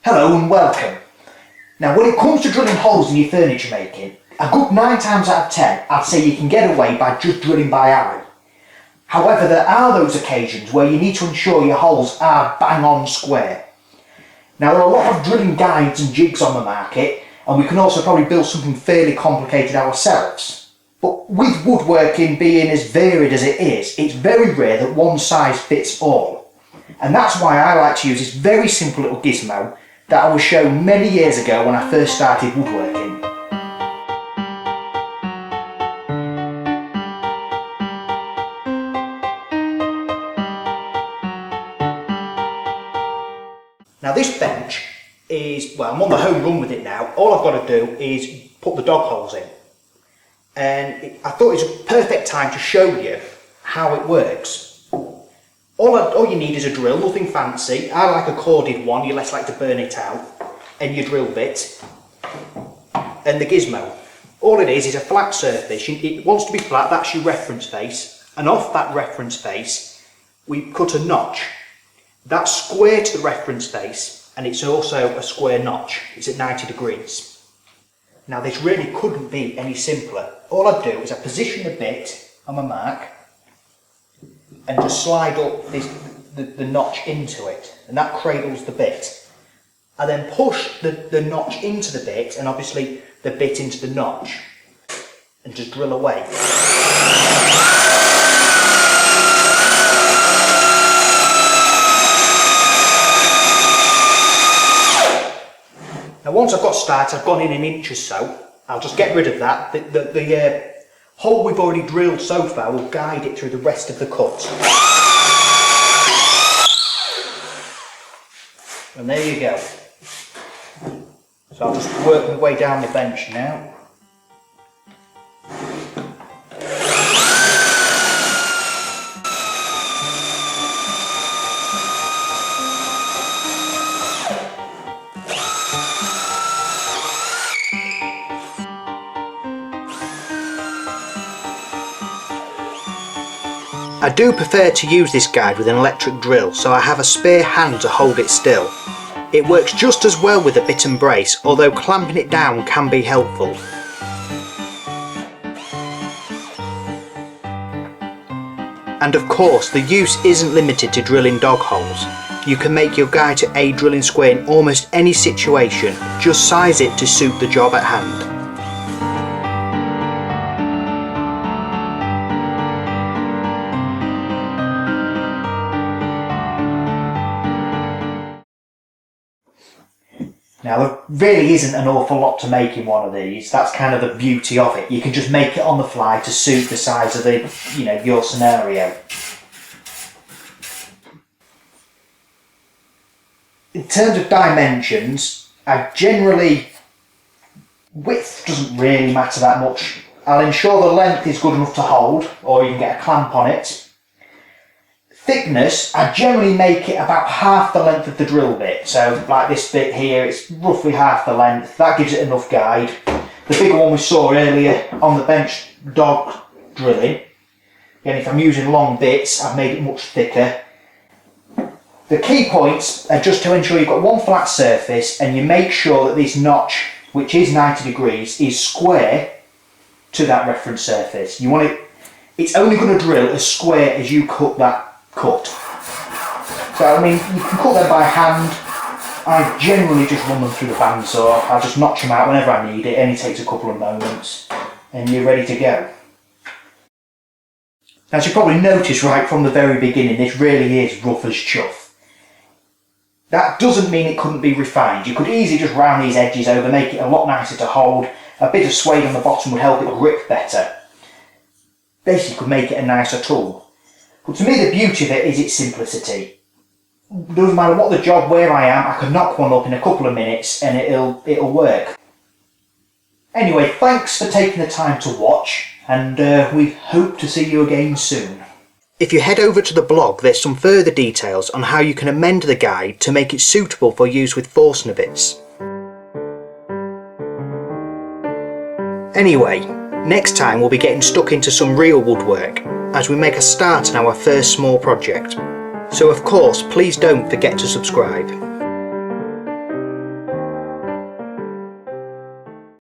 Hello and welcome. Now when it comes to drilling holes in your furniture making, a good 9 times out of 10 I'd say you can get away by just drilling by eye. However, there are those occasions where you need to ensure your holes are bang on square. Now there are a lot of drilling guides and jigs on the market, and we can also probably build something fairly complicated ourselves. But with woodworking being as varied as it is, it's very rare that one size fits all. And that's why I like to use this very simple little gizmo that I was shown many years ago when I first started woodworking. Now this bench is, well, I'm on the home run with it now. All I've got to do is put the dog holes in. And I thought it was a perfect time to show you how it works. All you need is a drill, nothing fancy. I like a corded one, you less like to burn it out. And your drill bit. And the gizmo. All it is a flat surface. It wants to be flat, that's your reference face. And off that reference face, we cut a notch. That's square to the reference face, and it's also a square notch. It's at 90 degrees. Now this really couldn't be any simpler. All I do is I position the bit on my mark and just slide up the notch into it, and that cradles the bit. I then push the notch into the bit, and obviously the bit into the notch, and just drill away. Now once I've got started, I've gone in an inch or so. I'll just get rid of that. The hole we've already drilled so far will guide it through the rest of the cut. And there you go. So I'll just work my way down the bench now. I do prefer to use this guide with an electric drill, so I have a spare hand to hold it still. It works just as well with a bit and brace, although clamping it down can be helpful. And of course, the use isn't limited to drilling dog holes. You can make your guide to aid drilling square in almost any situation, just size it to suit the job at hand. Now there really isn't an awful lot to make in one of these. That's kind of the beauty of it. You can just make it on the fly to suit the size of your scenario. In terms of dimensions, width doesn't really matter that much. I'll ensure the length is good enough to hold, or you can get a clamp on it. Thickness, I generally make it about half the length of the drill bit. So like this bit here, it's roughly half the length. That gives it enough guide. The bigger one we saw earlier on the bench dog drilling. And if I'm using long bits, I've made it much thicker. The key points are just to ensure you've got one flat surface, and you make sure that this notch, which is 90 degrees, is square to that reference surface. You want it, it's only going to drill as square as you cut that cut. So I mean, you can cut them by hand. I generally just run them through the bandsaw. I'll just notch them out whenever I need it. It only takes a couple of moments and you're ready to go. As you probably noticed right from the very beginning, this really is rough as chuff. That doesn't mean it couldn't be refined. You could easily just round these edges over, make it a lot nicer to hold. A bit of suede on the bottom would help it grip better. Basically, you could make it a nicer tool. But to me, the beauty of it is its simplicity. Doesn't matter what the job, where I am, I can knock one up in a couple of minutes and it'll work. Anyway, thanks for taking the time to watch, and we hope to see you again soon. If you head over to the blog, there's some further details on how you can amend the guide to make it suitable for use with Forstner bits. Anyway, next time we'll be getting stuck into some real woodwork as we make a start on our first small project. So of course, please don't forget to subscribe.